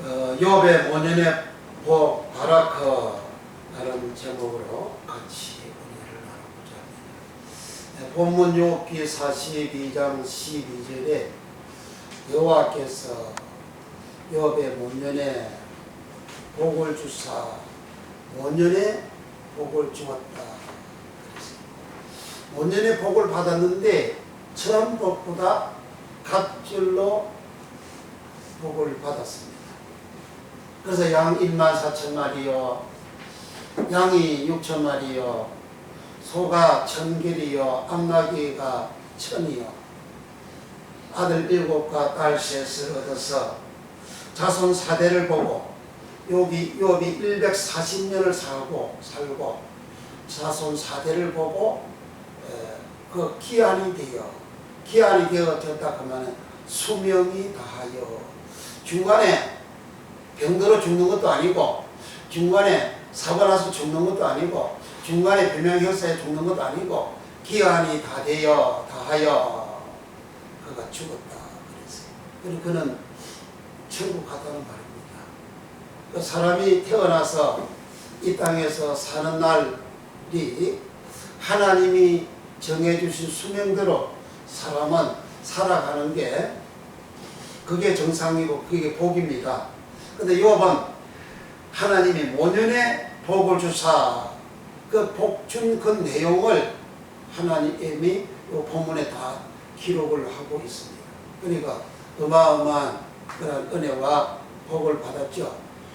욥의 모년의 복 바라크라는 제목으로 같이 은혜를 나누고자 합니다. 본문 욥기 42장 12절에 여호와께서 욥의 모년에 복을 주사 모년에 복을 주었다. 모년에 복을 받았는데 처음 복보다 갑절로 복을 받았습니다. 그래서 양 14,000마리요, 양이 6,000마리요, 소가 1,000결이요, 암나귀가 1,000이요, 아들 7과 딸 3을 얻어서 자손 4대를 보고 욥이 140년을 살고 자손 4대를 보고 그 기한이 되어졌다 그러면 수명이 다하여 중간에 병들어 죽는 것도 아니고 중간에 사고 나서 죽는 것도 아니고 중간에 비명혈사에 죽는 것도 아니고 기한이 다하여 그가 죽었다 그랬어요. 그리고 그는 천국 갔다는 말입니다. 그 사람이 태어나서 이 땅에서 사는 날이 하나님이 정해주신 수명대로 사람은 살아가는 게 그게 정상이고 그게 복입니다. 근데 욥은 하나님이 모년에 복을 주사 그 복 준 그 내용을 하나님이 이 본문에 다 기록을 하고 있습니다. 그러니까 어마어마한 그런 은혜와 복을 받았죠.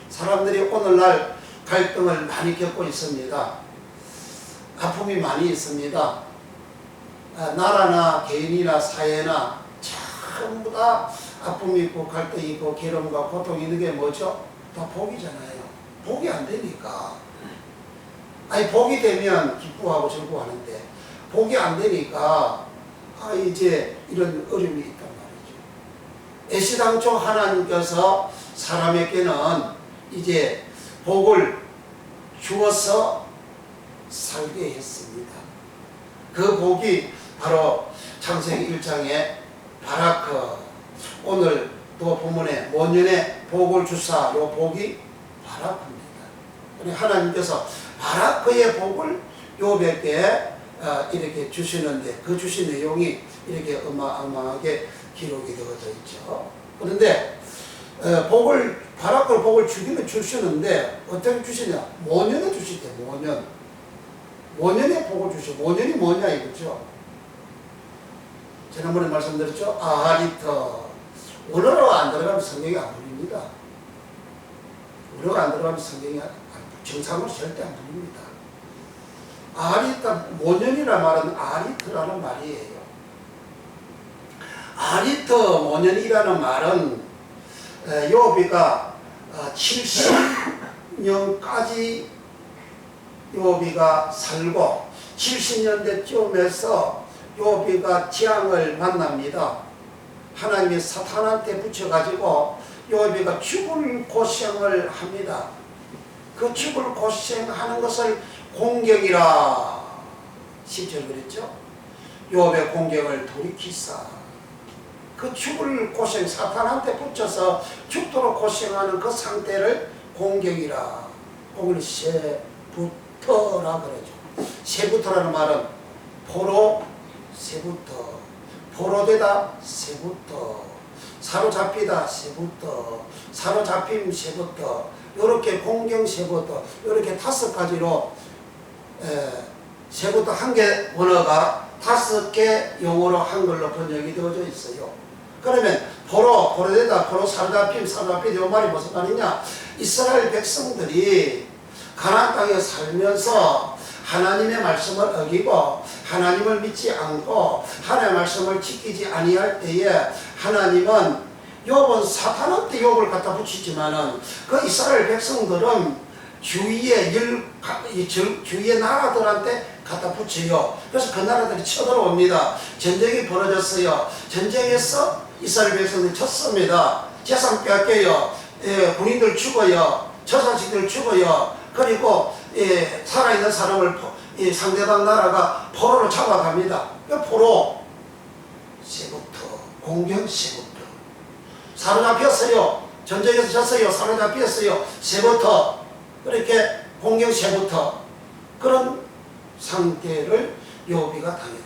사람들이 오늘날 갈등을 많이 겪고 있습니다. 아픔이 많이 있습니다. 나라나 개인이나 사회나 전부 다 아픔이 있고 갈등이 있고 괴로움과 고통이 있는 게 뭐죠? 다 복이잖아요. 복이 안 되니까. 아니 복이 되면 기뻐하고 즐거워하는데 복이 안 되니까 이제 이런 어려움이 있단 말이죠. 애시당초 하나님께서 사람에게는 이제 복을 주어서 살게 했습니다. 그 복이 바로 창세기 1장에 바라크, 오늘 또 본문에 모년에 복을 주사, 요 복이 바라크입니다. 하나님께서 바라크의 복을 욥에게 이렇게 주시는데 그 주신 내용이 이렇게 어마어마하게 기록이 되어져 있죠. 그런데 바라크를 복을 주기는 주시는데 어떻게 주시냐? 모년에 주시대. 모년에 복을 주시고, 모년이 뭐냐 이거죠. 지난번에 말씀드렸죠. 아하리터. 원어로 안 들어가면 성경이 안 풀립니다. 원어로 안 들어가면 성경이 정상으로 절대 안 풀립니다. 아하리터, 모년이라 말은 아하리터라는 말이에요. 아하리터 모년이라는 말은 욥이가 70년까지 욥이가 살고 70년대쯤에서 욥이가 재앙을 만납니다. 하나님이 사탄한테 붙여가지고 욥이가 죽을 고생을 합니다. 그 죽을 고생하는 것을 공경이라 10절 그랬죠. 욥의 공경을 돌이키사 그 죽을 고생, 사탄한테 붙여서 죽도록 고생하는 그 상태를 공경이라. 공을 세부터라 그러죠. 세부터라는 말은 세부터, 포로되다 세부터, 사로잡히다 세부터, 사로잡힘 세부터, 요렇게 공경 세부터, 요렇게 5가지로 세부터 한 개 원어가 5개 용어로 한글로 번역이 되어져 있어요. 그러면 포로되다, 사로잡힘, 요 말이 무슨 말이냐? 이스라엘 백성들이 가나안 땅에 살면서 하나님의 말씀을 어기고 하나님을 믿지 않고 하나님의 말씀을 지키지 아니할 때에 하나님은 욥은 사탄한테 욥을 갖다 붙이지만은 그 이스라엘 백성들은 주위의 나라들한테 갖다 붙여요. 그래서 그 나라들이 쳐들어옵니다. 전쟁이 벌어졌어요. 전쟁에서 이스라엘 백성들이 쳤습니다. 재산 뺏겨요. 군인들 죽어요. 저자식들 죽어요. 그리고 살아있는 사람을 상대방 나라가 포로로 잡아갑니다. 포로 세부터 공경 세부터 사로잡혔어요. 전쟁에서 졌어요. 사로잡혔어요. 새부터 그렇게 공격 새부터 그런 상태를 요비가 당했다.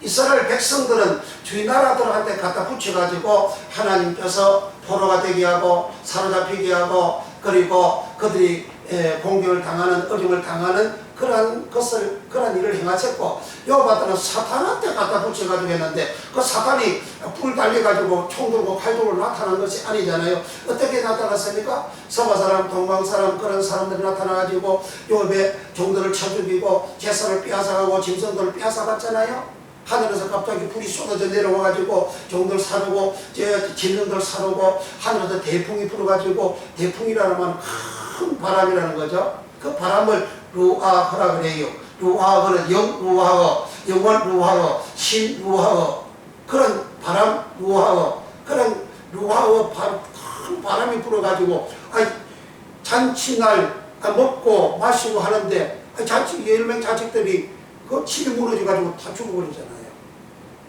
이스라엘 백성들은 주위 나라들한테 갖다 붙여가지고 하나님께서 포로가 되게 하고 사로잡히게 하고 그리고 그들이 공격을 당하는 어려움을 당하는 그러한 일을 행하셨고 여호와는 사탄한테 갖다 붙여가지고 했는데 그 사탄이 불 달려가지고 총 들고 칼 들고 나타난 것이 아니잖아요. 어떻게 나타났습니까? 서바 사람, 동방 사람 그런 사람들이 나타나가지고 요압의 종들을 쳐 죽이고 제사를 빼앗아가고 짐승들을 빼앗아갔잖아요. 하늘에서 갑자기 불이 쏟아져 내려와가지고 종들 사르고 짐승들 사르고 하늘에서 대풍이 불어가지고 대풍이라는 말은 큰 바람이라는 거죠. 그 바람을 루아흐라 그래요. 루아흐는 영루아흐, 영원 루아흐, 신 루아흐 그런 바람 루아흐 그런 루아흐 큰 바람이 불어가지고 잔치날 먹고 마시고 하는데 잔치 10명 자식들이 그 집이 무너져가지고 다 죽어버리잖아요.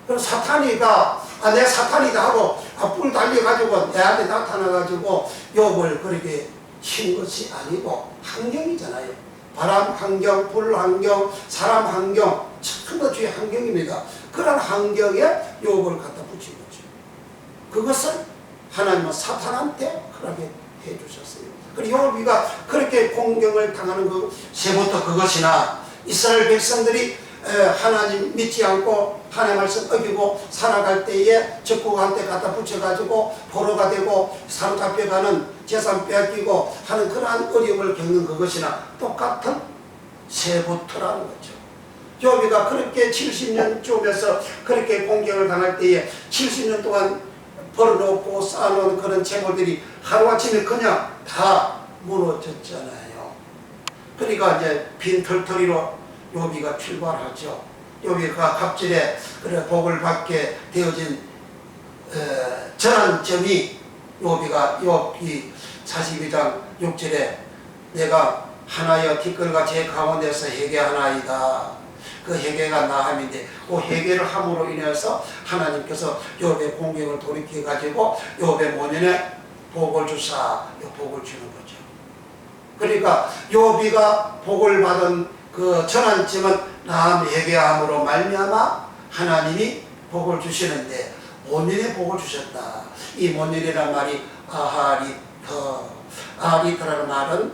그럼 사탄이가 내 사탄이다 하고 불 달려가지고 내한테 나타나가지고 욕을 그렇게 친 것이 아니고 환경이잖아요. 바람 환경, 불 환경, 사람 환경, 전부 주의 환경입니다. 그런 환경에 욕을 갖다 붙인 거죠. 그것을 하나님은 사탄한테 그렇게 해주셨어요. 그리고 요비가 그렇게 공경을 당하는 그 새부터 그것이나 이스라엘 백성들이 하나님 믿지 않고 하나님 말씀 어기고 살아갈 때에 적국한테 갖다 붙여가지고 포로가 되고 사로잡혀가는 재산 빼앗기고 하는 그러한 어려움을 겪는 그것이나 똑같은 새부터라는 거죠. 요비가 그렇게 70년쯤에서 그렇게 공격을 당할 때에 70년 동안 벌어놓고 쌓아놓은 그런 재물들이 하루아침에 그냥 다 무너졌잖아요. 그러니까 이제 빈털터리로 요비가 출발하죠. 요비가 갑절에 그래 복을 받게 되어진 전환점이 요비가 욥기 42장 6절에 내가 하나여 티끌과 제 가운데서 회개하나이다. 그 회개가 나함인데 그 회개를 함으로 인해서 하나님께서 욥의 공경을 돌이켜 가지고 욥의 모년에 복을 주사 복을 주는 거죠. 그러니까 욥이가 복을 받은 그 전환점은 나am 회개함으로 말미암아 하나님이 복을 주시는데 모년에 복을 주셨다. 이 모년이라는 말이 아하리터라는 말은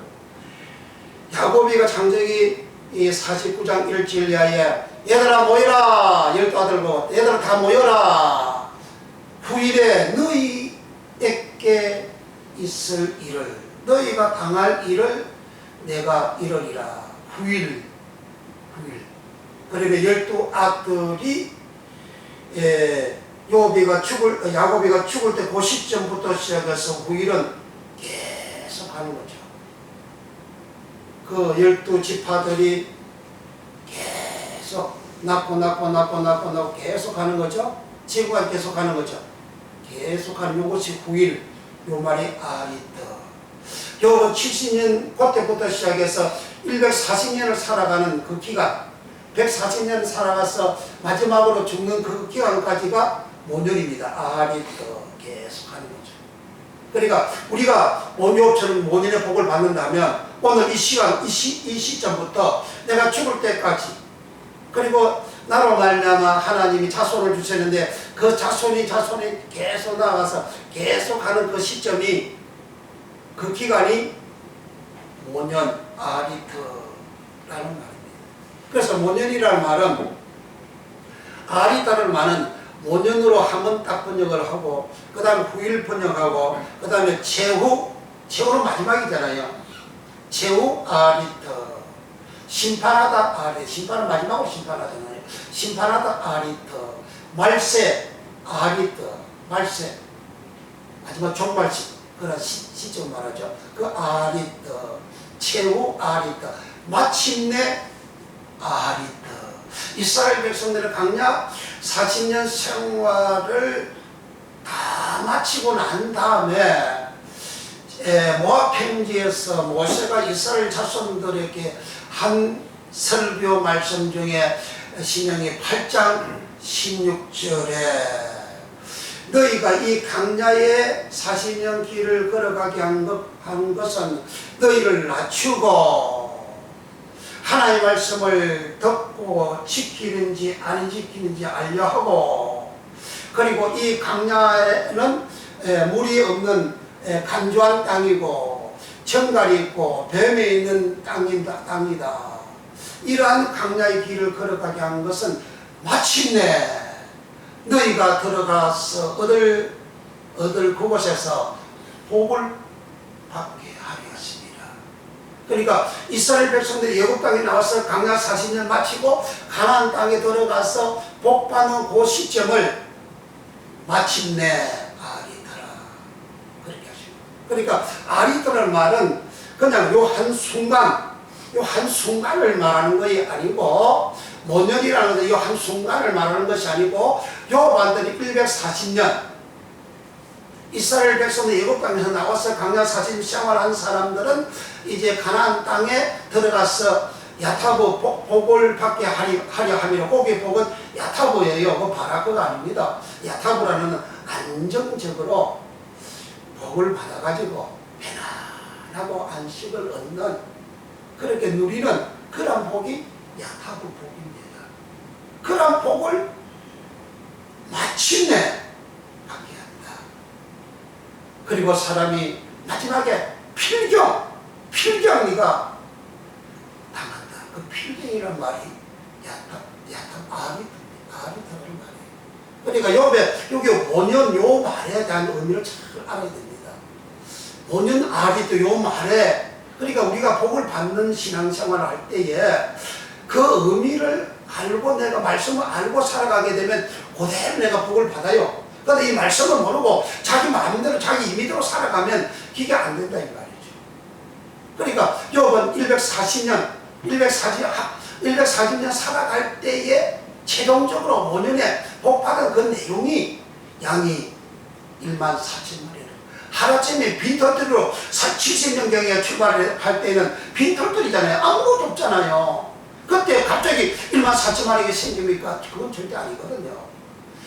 야곱이가 창세기 49장 1절 이하에 얘들아 모여라 12아들고 얘들아 다 모여라 후일에 너희에게 있을 일을 너희가 당할 일을 내가 이르리라. 후일 그러면 12아들이 야곱이가 죽을 때 그 시점부터 시작해서 후일은 계속 하는 거죠. 그 12지파들이 계속 낳고 계속 하는 거죠. 지금까지 계속 하는 거죠. 계속 하는 요것이 후일, 요 말이 아리터. 요 70년 그때부터 시작해서 140년을 살아가는 그 기간, 140년 살아가서 마지막으로 죽는 그 기간까지가 모년입니다. 아리터 계속 하는 거죠. 그러니까 우리가 모녀처럼 모년의 복을 받는다면 오늘 이 시간, 이 시점부터 내가 죽을 때까지 그리고 나로 말미암아 하나님이 자손을 주셨는데 그 자손이 계속 나아가서 계속 하는 그 시점이 그 기간이 모년 아리트라는 말입니다. 그래서 모년이라는 말은 아리타라는 말은 모년으로 한번 딱 번역을 하고 그 다음에 후일 번역하고 그 다음에 최후는 마지막이잖아요. 최후 아리터 심판하다 아리 심판은 마지막으로 심판하잖아요. 심판하다 아리터 말세 아리터 말세 마지막 종말 그런 시점 말하죠. 그 아리터 최후 아리터 마침내 아리터 이스라엘 백성들의 강약 40년 생활을 다 마치고 난 다음에 모압 평지에서 모세가 이스라엘 자손들에게 한 설교 말씀 중에 신명기 8장 16절에 너희가 이 강야의 40년 길을 걸어가게 한 것은 너희를 낮추고 하나님의 말씀을 듣고 지키는지 안 지키는지 알려 하고, 그리고 이 강야에는 물이 없는 간조한 땅이고 정갈이 있고 뱀이 있는 땅이다. 이러한 강야의 길을 걸어가게 한 것은 마침내 너희가 들어가서 얻을 그곳에서 복을 받게 하리였습니다. 그러니까 이스라엘 백성들이 애굽 땅에 나와서 강야 40년 마치고 가나안 땅에 들어가서 복 받는 그 시점을 마침내 아리더라 그렇게 하십니다. 그러니까 아리더라는 말은 그냥 요 한순간을 말하는 것이 아니고, 모년이라는 것은 이 한순간을 말하는 것이 아니고, 요 반들이 140년 이스라엘 백성들 애굽 땅에서 나와서 강야 40년 생활한 사람들은 이제 가나안 땅에 들어가서 야타브 복을 받게 하려 함이라. 거기에 복은 야타브예요. 그 바라크가 아닙니다. 야타브라는 안정적으로 복을 받아가지고 편안하고 안식을 얻는, 그렇게 누리는 그런 복이 야타브 복입니다. 그런 복을 마침내 받게 한다. 그리고 사람이 마지막에 필경이가 당한다. 그 필경이란 말이 야타브 아리터라는 말이에요. 그러니까 여기 5년 요 말에 대한 의미를 잘 알아야 됩니다. 5년 아리터 요 말에, 그러니까 우리가 복을 받는 신앙생활을 할 때에 그 의미를 알고 내가 말씀을 알고 살아가게 되면 그대로 내가 복을 받아요. 그런데 이 말씀을 모르고 자기 마음대로 자기 임의대로 살아가면 그게 안 된다 이 말이죠. 그러니까 요번 140년 살아갈 때에 최종적으로 5년에 복 받은 그 내용이 양이 1만 4천마리를 하루아침에 빈털들로 70년경에 출발할 때는 빈털들이잖아요. 아무것도 없잖아요. 그때 갑자기 1만 4천마리가 생깁니까? 그건 절대 아니거든요.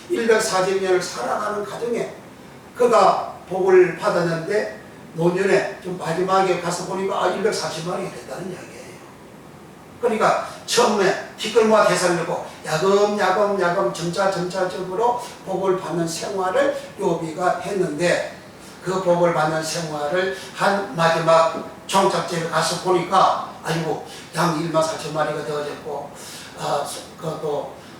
140년을 살아가는 과정에 그가 복을 받았는데 노년에 좀 마지막에 가서 보니까 140마리가 됐다는 이야기예요. 그러니까 처음에 티끌모아 대상되고 야금야금 점차적으로 복을 받는 생활을 욥이가 했는데, 그 복을 받는 생활을 한 마지막 종착지에 가서 보니까 아이고 양 1만 4천마리가 되어졌고,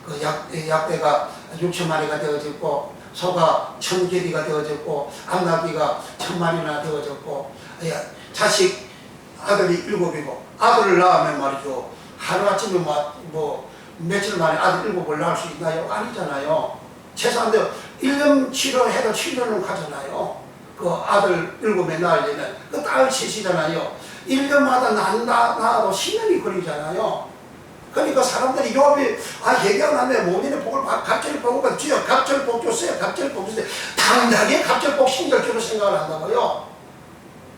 그 약대가 6천마리가 되어졌고, 소가 1000개리가 되어졌고, 암나귀가 1000마리나 되어졌고, 자식 아들이 7이고, 아들을 낳으면 말이죠, 하루아침에 뭐 며칠 만에 아들 7을 낳을 수 있나요? 아니잖아요. 최소한데 1년 치료해도 7년은 가잖아요. 그 아들 7에 낳으려면 그 딸 셋이잖아요. 1년마다 낳아도 10년이 걸리잖아요. 그러니까 사람들이 욥이 얘기하는데 모년의 복을 갑절의 복을 받지요. 갑절 복 줬어요. 갑절 복 줬어요. 당당히 갑절 복 신경 주로 생각을 한다고요.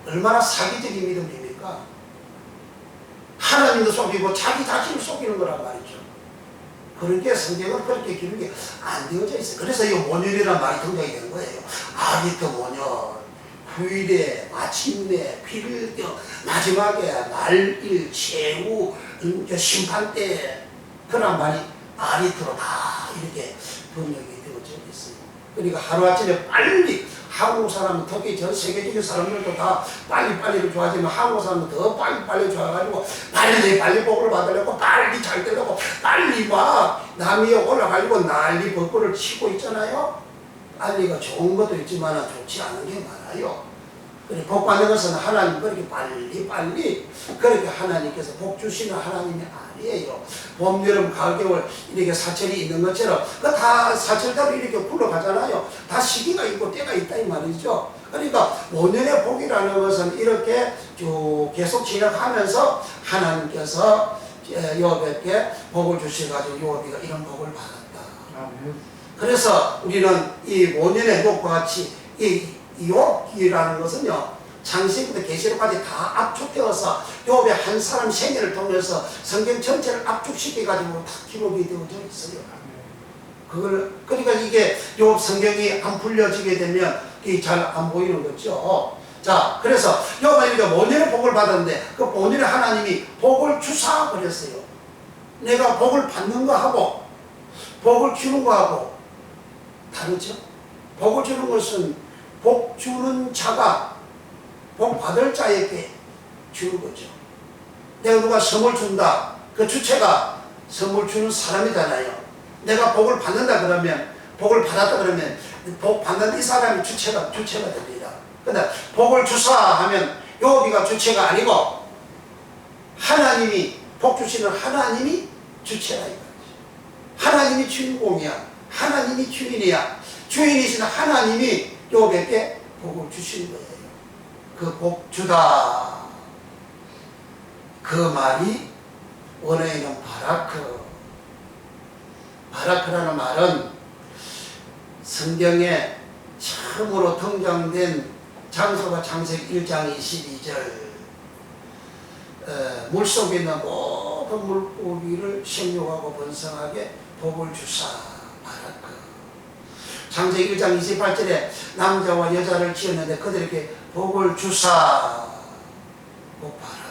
얼마나 사기적인 믿음입니까? 하나님도 속이고 자기 자신을 속이는 거란 말이죠. 그러니까 성경은 그렇게 길게 안 되어져 있어요. 그래서 이 모년이라는 말이 등장이 되는 거예요. 아리터 모년, 후일에, 마침내, 필경, 마지막에, 말일, 최후, 심판때, 그런 말이 아리터로 다 이렇게 번역이 되어져 있어요. 그러니까 하루아침에 빨리, 한국 사람은 특히 전 세계적인 사람들도 다 빨리빨리를 좋아하지만 한국 사람은 더 빨리빨리 좋아가지고 빨리 복을 받으려고 빨리 잘 되려고 빨리 막 남이 올라가지고 난리 벚꽃을 치고 있잖아요. 빨리가 좋은 것도 있지만 좋지 않은 게 많아요. 그래, 복 받는 것은 하나님 그렇게 빨리 그렇게 하나님께서 복 주시는 하나님이 아니에요. 봄, 여름, 가을, 겨울 이렇게 사철이 있는 것처럼 그 다 사철대로 이렇게 굴러가잖아요. 다 시기가 있고 때가 있다 이 말이죠. 그러니까 5년의 복이라는 것은 이렇게 쭉 계속 지나가면서 하나님께서 욥에게 복을 주셔가지고 욥이가 이런 복을 받았다. 그래서 우리는 이 5년의 복과 같이 이 욥이라는 것은요, 창세기부터 계시록까지 다 압축되어서 욥의 한 사람 생애를 통해서 성경 전체를 압축시켜가지고 다 기록이 되어져 있어요. 그러니까 이게 요 성경이 안 풀려지게 되면 이게 잘 안 보이는 거죠. 자, 그래서 요가 본인의 복을 받았는데 그 본인의 하나님이 복을 주사 버렸어요. 내가 복을 받는 거하고 복을 주는 거하고 다르죠. 복을 주는 것은 복 주는 자가 복 받을 자에게 주는 거죠. 내가 누가 선물 준다. 그 주체가 선물 주는 사람이잖아요. 내가 복을 받는다 그러면, 복을 받았다 그러면 복 받는 이 사람이 주체가 됩니다. 근데 복을 주사 하면 요비가 주체가 아니고 하나님이, 복 주시는 하나님이 주체라 이거지. 하나님이 주인공이야. 하나님이 주인이야. 주인이신 하나님이 요백에 복을 주시는 거예요. 그 복 주다. 그 말이 원어에는 바라크. 바라크라는 말은 성경에 처음으로 등장된 장소가 창세기 1장 22절. 물속에 있는 모든 물고기를 생육하고 번성하게 복을 주사. 바라크. 창세기 1장 28절에 남자와 여자를 지었는데 그들에게 복을 주사. 바라크.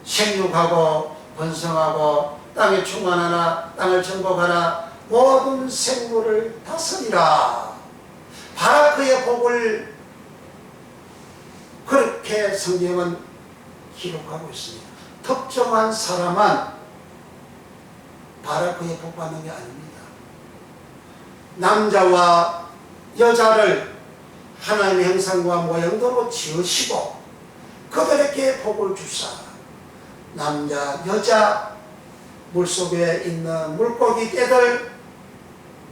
생육하고 번성하고 땅에 충만하나 땅을 정복하나 모든 생물을 다스리라. 바라크의 복을 그렇게 성경은 기록하고 있습니다. 특정한 사람만 바라크의 복 받는 게 아닙니다. 남자와 여자를 하나님의 형상과 모양대로 지으시고 그들에게 복을 주사. 남자, 여자, 물속에 있는 물고기 떼들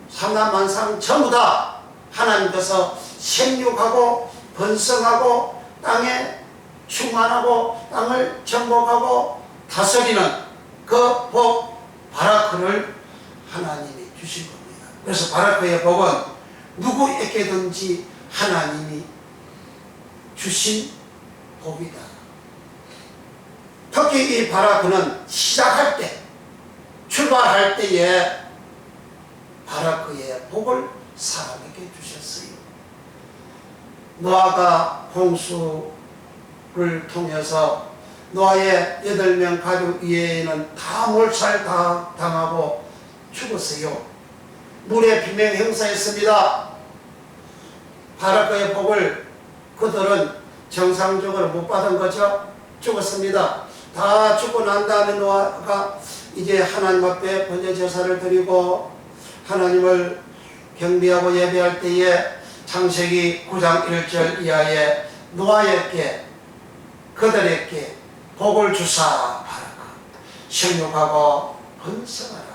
삼남만상 전부 다 하나님께서 생육하고 번성하고 땅에 충만하고 땅을 정복하고 다스리는 그 복 바라크를 하나님이 주신 겁니다. 그래서 바라크의 복은 누구에게든지 하나님이 주신 복이다. 특히 이 바라크는 시작할 때, 출발할 때에 바라크의 복을 사람에게 주셨어요. 노아가 홍수를 통해서 노아의 8명 가족 이외에는 다 몰살당하고 죽었어요. 물에 비명 행사했습니다. 바라크의 복을 그들은 정상적으로 못 받은 거죠. 죽었습니다. 다 죽고 난 다음에 노아가 이제 하나님 앞에 번제 제사를 드리고 하나님을 경배하고 예배할 때에 창세기 9장 1절 이하에 노아에게 그들에게 복을 주사. 바라크. 생육하고 번성하라.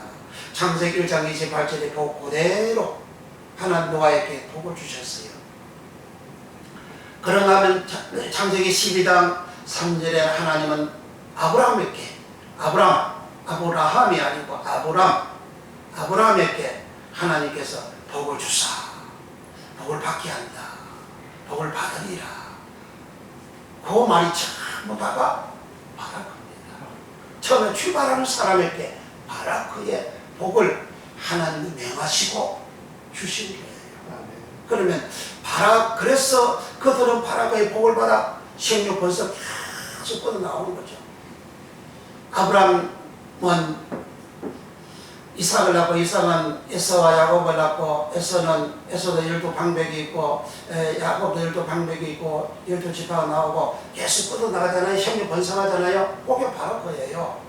창세기 1장 28절의 복 그대로 하나님 노아에게 복을 주셨어요. 그런가 하면 창세기 12장 3절에 하나님은 아브라함에게, 아브라함이 아니고 아브라함에게 하나님께서 복을 주사. 복을 받게 한다. 복을 받으리라. 그 말이 전부 다가 바라크입니다. 처음에 출발하는 사람에게 바라크의 복을 하나님이 명하시고 주신 거예요. 그러면 그래서 그들은 바라크의 복을 받아 생육 번성 계속 뻗어 나오는 거죠. 아브라함은 이삭을 낳고 이삭은 에서와 야곱을 낳고 에서도 12방백이 있고 야곱도 12방백이 있고 12지파가 나오고 계속 뻗어 나가잖아요. 생육 번성하잖아요. 그게 바라크예요.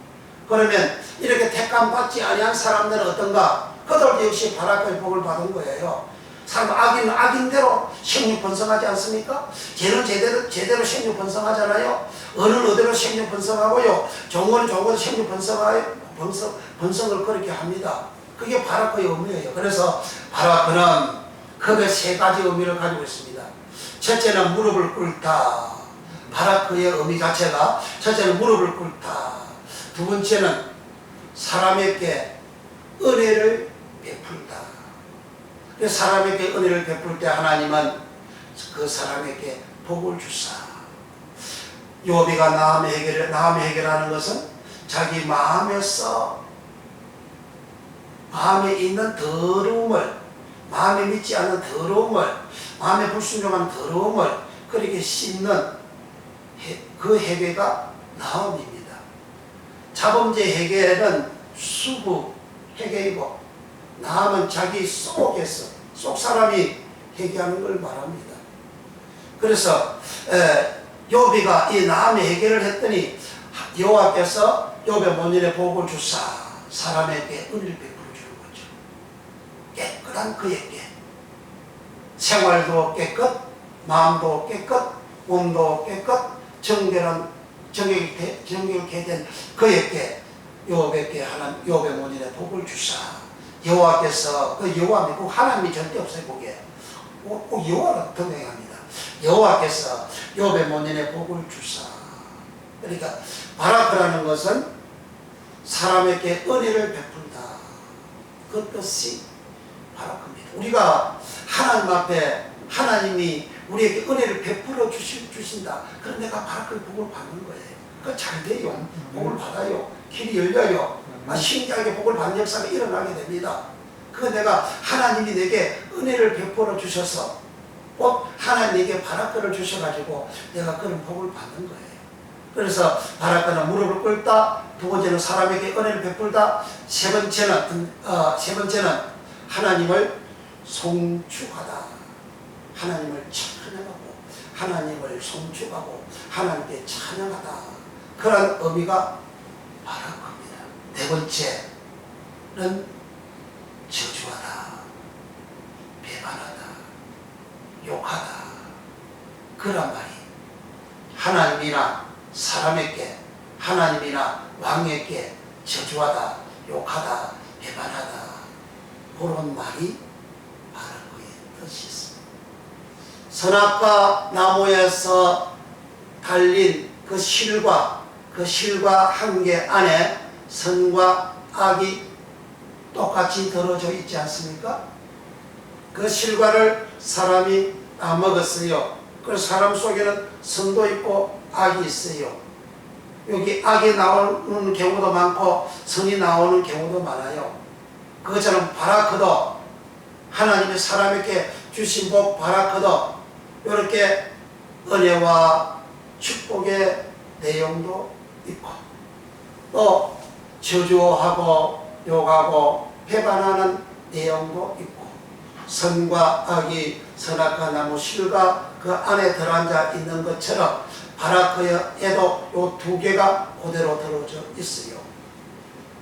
그러면 이렇게 택감 받지 아니한 사람들은 어떤가? 그들도 역시 바라크의 복을 받은 거예요. 사람 악인대로 생육 번성하지 않습니까? 쟤는 제대로 생육 번성하잖아요. 어는 어디로 생육 번성하고요. 종은 생육 번성을 그렇게 합니다. 그게 바라크의 의미예요. 그래서 바라크는 크게 3가지 의미를 가지고 있습니다. 첫째는 무릎을 꿇다. 바라크의 의미 자체가 첫째는 무릎을 꿇다. 두 번째는 사람에게 은혜를 베풀다. 사람에게 은혜를 베풀 때 하나님은 그 사람에게 복을 주사. 요비가 나함의, 해결하는 것은 자기 마음에서 마음에 있는 더러움을, 마음에 믿지 않는 더러움을, 마음에 불순종하는 더러움을 그렇게 씻는 그 회개가 나음입니다. 자범죄 회개는 수구 회개이고, 나음은 자기 속에서, 속 사람이 회개하는 걸 말합니다. 그래서 욥이가 이 나음의 회개를 했더니 여호와께서 욥의 본인의 복을 주사 사람에게 은혜를 베풀어 주는 거죠. 깨끗한 그에게 생활도 깨끗, 마음도 깨끗, 몸도 깨끗, 정결케 된 그에게 욥에게 하나님 욥의 본인의 복을 주사, 여호와께서 그 여호와 믿고 하나님이 절대 없어요. 보게 꼭 여호와를 등장합니다. 여호와께서 욥의 본인의 복을 주사. 그러니까 바라크라는 것은 사람에게 은혜를 베푼다, 그 뜻이 바라크입니다. 우리가 하나님 앞에 하나님이 우리에게 은혜를 베풀어 주신다. 그럼 내가 바라크의 복을 받는 거예요. 그 잘 돼요. 복을 받아요. 길이 열려요. 신기하게 복을 받는 역사가 일어나게 됩니다. 그 내가 하나님이 내게 은혜를 베풀어 주셔서 꼭 하나님에게 바라크를 주셔가지고 내가 그런 복을 받는 거예요. 그래서 바라크는 무릎을 꿇다, 두 번째는 사람에게 은혜를 베풀다, 세 번째는 하나님을 송축하다. 하나님을 찬양하고, 하나님을 송축하고, 하나님께 찬양하다. 그런 의미가 바라크입니다. 네 번째는 저주하다, 배반하다, 욕하다. 그런 말이 하나님이나 사람에게, 하나님이나 왕에게 저주하다, 욕하다, 배반하다, 그런 말이 바라크의 뜻이 있습니다. 선악과 나무에서 달린 그 실과 한계 안에 선과 악이 똑같이 들어져 있지 않습니까? 그 실과를 사람이 다 먹었어요. 그래서 사람 속에는 선도 있고 악이 있어요. 여기 악이 나오는 경우도 많고 선이 나오는 경우도 많아요. 그것처럼 바라크도, 하나님이 사람에게 주신 복 바라크도 이렇게 은혜와 축복의 내용도 있고, 또 저주하고 욕하고 배반하는 내용도 있고, 선과 악이 선악과 나무 실과 그 안에 들어앉아 있는 것처럼 바라크에도 이 두 개가 그대로 들어져 있어요.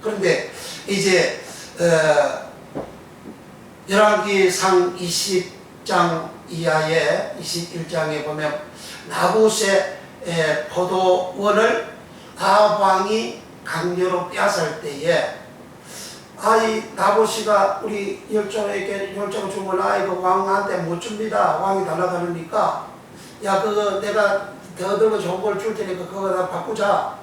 그런데 이제 열왕기상 20장 이하에 21장에 보면 나봇의 포도원을 아합왕이 강요로 빼앗을 때에 이 나봇이가 우리 열정 주면 이거 왕한테 못 줍니다. 왕이 달라고 하니까 야 그거 내가 더 좋은 걸 줄 테니까 그거 다 바꾸자.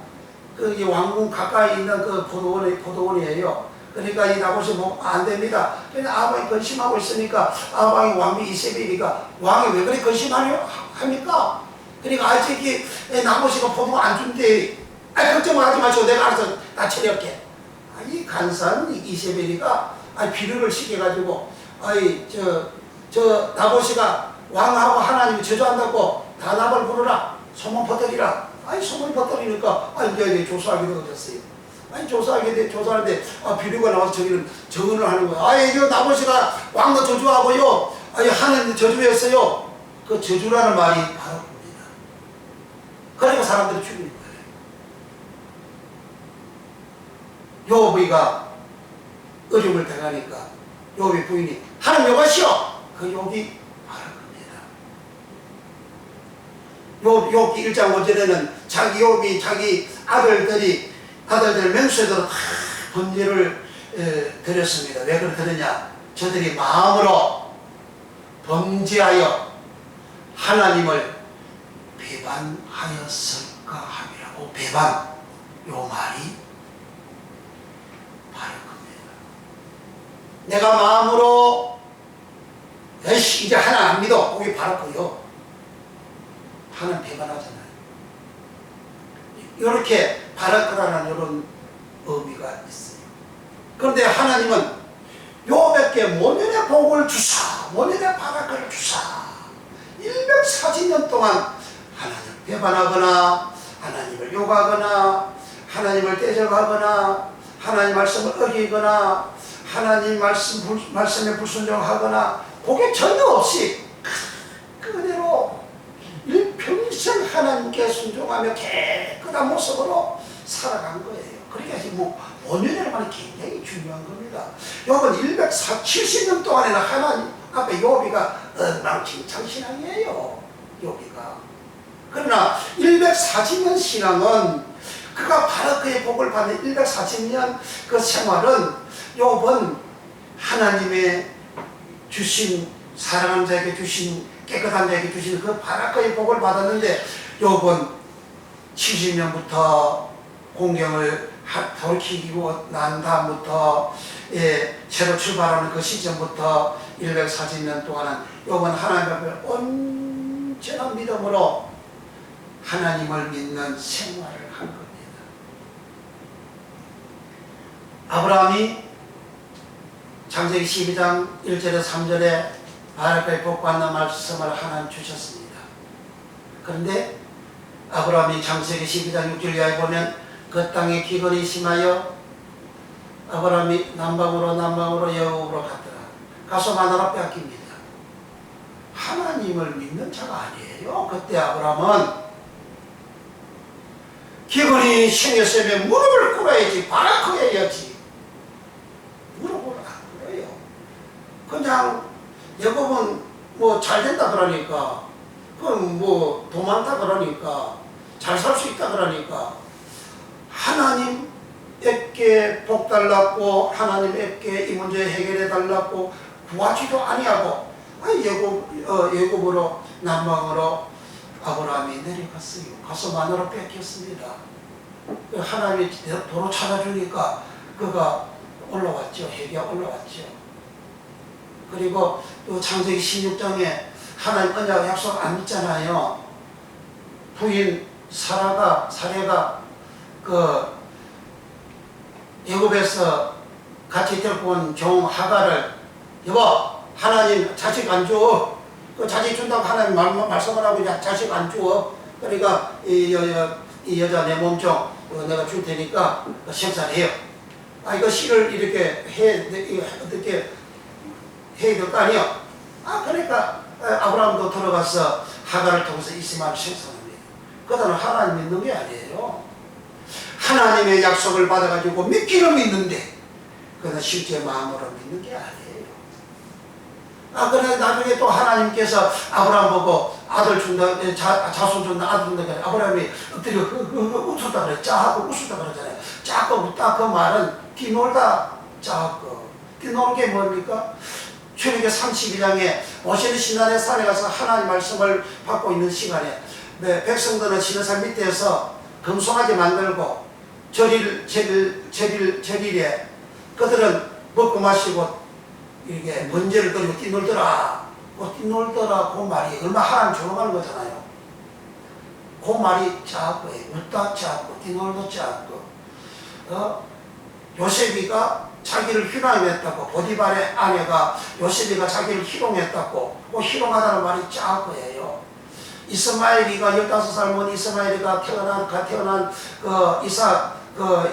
그 왕궁 가까이 있는 그 포도원이에요. 그러니까 이 나봇이 뭐 안 됩니다. 그냥 아합왕이 근심하고 있으니까 아합왕이 왕비 이세벨이니까 왕이 왜 그래 근심합니까? 그러니까 아직 나봇이가 포도 안 준대. 걱정하지 마시고 내가 알아서 다 처리할게. 이 간사한 이세벨이가 비료를 시켜가지고 저 나봇이가 왕하고 하나님이 저주한다고 다 나를 부르라, 소문 퍼뜨리라. 소문 퍼뜨리니까 이제 조사하게 되어졌어요. 조사하는데 비료가 나와서 저기는 정언을 하는 거야. 이거 나봇이가 왕도 저주하고요, 하나님도 저주했어요. 그 저주라는 말이 바로 그겁니다. 그러니까 사람들이 죽이는 거예요. 욥이가 어려움을 당하니까 욥의 부인이 하나님 여가시오. 그 욥이 바로 겁니다. 욥기 1장 5절에는 욥이 자기 아들들 맹수들은 다 번제를 드렸습니다. 왜 그러느냐? 저들이 마음으로 범죄하여 하나님을 배반하였을까 함이라고. 배반, 요 말이 바로 겁니다. 내가 마음으로 이제 하나 안 믿어. 거기 바로 거요. 하나님 배반하잖아요. 이렇게 바라크라는 이런 의미가 있어요. 그런데 하나님은 요백께 모년의 복을 주사, 모년의 바라크를 주사. 140년 동안 하나님을 배반하거나 하나님을 욕하거나 하나님을 대적하거나 하나님 말씀을 어기거나 하나님 말씀에 불순종하거나 그게 전혀 없이 그대로 일평생 하나님께 순종하며 깨끗한 모습으로 살아간 거예요. 그러니까 지금 5년이라는 말이 굉장히 중요한 겁니다. 욥은 170년 동안에는 하나님 앞에 욥이가 엉망진창 신앙이에요. 욥이가. 그러나 140년 신앙은 그가 바라크의 복을 받는 140년 그 생활은 욥은 하나님의 주신 사랑하는 자에게 주신 깨끗한 자에게 주신 그 바라크의 복을 받았는데 욥은 70년부터 공경을 돌이키고 난 다음부터 새로 출발하는 그 시점부터 140년 동안은 욥은 하나님 앞에 온전한 믿음으로 하나님을 믿는 생활을 한 겁니다. 아브라함이 창세기 12장 1절에 3절에 바라크의 복 받는 말씀을 하나님 주셨습니다. 그런데 아브라함이 창세기 12장 6절 이하에 보면 그 땅에 기근이 심하여 아브라함이 남방으로 여호와로 갔더라. 가서 마누라 빼앗깁니다. 하나님을 믿는 자가 아니에요. 그때 아브라함은 기근이 생겼으면 무릎을 꿇어야지, 바라크해야지. 무릎을 안 꿇어요. 그냥 야곱은 뭐 잘 된다 그러니까, 그럼 뭐 돈 많다 그러니까, 잘 살 수 있다 그러니까, 하나님께 복 달라고, 하나님께 이 문제 해결해 달라고 구하지도 아니하고, 예굽으로 남방으로 아브라함이 내려갔어요. 가서 마누라 뺏겼습니다. 하나님이 도로 찾아주니까 그가 올라왔죠. 해가 올라왔죠. 그리고 창세기 16장에 하나님 언약 약속 안 믿잖아요. 부인 사례가 그 애굽에서 같이 데리고 온 종 하가를, 여보 하나님 자식 안 줘. 그 자식 준다고 하나님 말씀을 하고 자식 안 줘. 그러니까 이 여자 내 몸종 내가 줄 테니까 생산해요. 이거 씨를 이렇게 어떻게 해야 될 거 아니야. 그러니까 아브라함도 들어가서 하가를 통해서 이스마엘을 생산합니다. 그다음에 하나님 믿는 게 아니에요. 하나님의 약속을 받아가지고 믿기는 믿는데 그러나 실제 마음으로 믿는 게 아니에요. 그래 나중에 또 하나님께서 아브라함 보고 아들 준다, 자손 준다, 아들 준다. 아브라함이 엎드려 웃었다 그래. 짜하고 웃었다 그러잖아요. 짜고 웃다 그 말은 뛰놀다 짜고. 뛰노는 게 뭡니까? 출애굽기 32장에 모세는 시나의 산에 가서 하나님 말씀을 받고 있는 시간에 백성들은 시내산 밑에서 금송아지 만들고 절일에 그들은 먹고 마시고 이게 번제를 드리고 뛰놀더라. 그 말이 얼마 하나님 조롱하는 거잖아요. 그 말이 작고예요. 웃다 작고 뛰놀도 작고. 요셉이가 자기를 희롱했다고, 보디발의 아내가 요셉이가 자기를 희롱했다고, 그 희롱하다는 말이 작고예요. 이스마엘이가 15살 먹은 이스마엘이가 태어난 그 이삭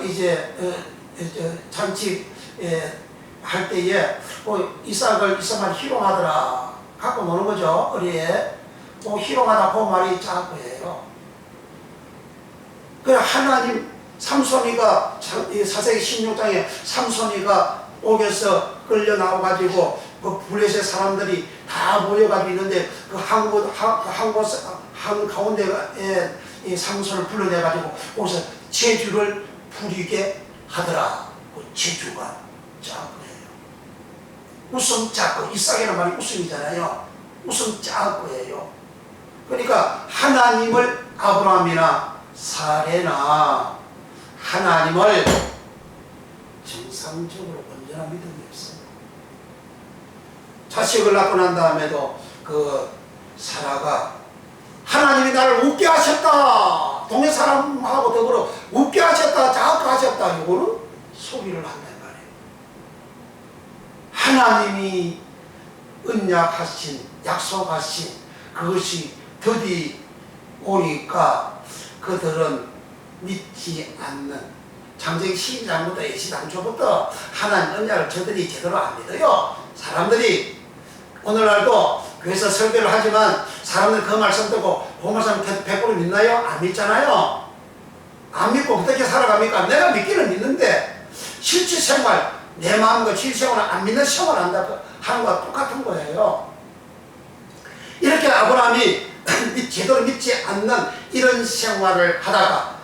이제 잔치 할 때에 이삭을 이스마엘 희롱하더라. 갖고 노는 거죠. 어리에. 희롱하다 그 말이 작고예요. 그래 하나님 삼손이가 사세기 16장에 삼손이가 옥에서 끌려 나와가지고 그 블레셋 사람들이 다 모여가지고 있는데 그 한 가운데에 이 삼손을 불러내가지고 거기서 제주를 부리게 하더라. 그 제주가 작고예요. 웃음 작고, 이삭이라는 말이 웃음이잖아요. 웃음 작고예요. 그러니까 하나님을 아브라함이나 사레나 하나님을 정상적으로 온전한 믿음이 없어요. 자식을 낳고 난 다음에도 그 사라가 하나님이 나를 웃게 하셨다. 동네 사람하고 더불어 웃게 하셨다. 자학하셨다. 이거는 소리를 한단 말이에요. 하나님이 언약하신, 약속하신 그것이 드디 오니까 그들은 믿지 않는, 창세기 12장부터 예시당초부터 하나님 언약을 저들이 제대로 안 믿어요. 사람들이 오늘날도 교회에서 설교를 하지만 사람들 그 말씀 듣고 그 말씀 100% 믿나요? 안 믿잖아요. 안 믿고 어떻게 살아갑니까? 내가 믿기는 믿는데 실제 생활, 내 마음과 실생활을 안 믿는 생활을 한다 하는 것과 똑같은 거예요. 이렇게 아브라함이 제대로 믿지 않는 이런 생활을 하다가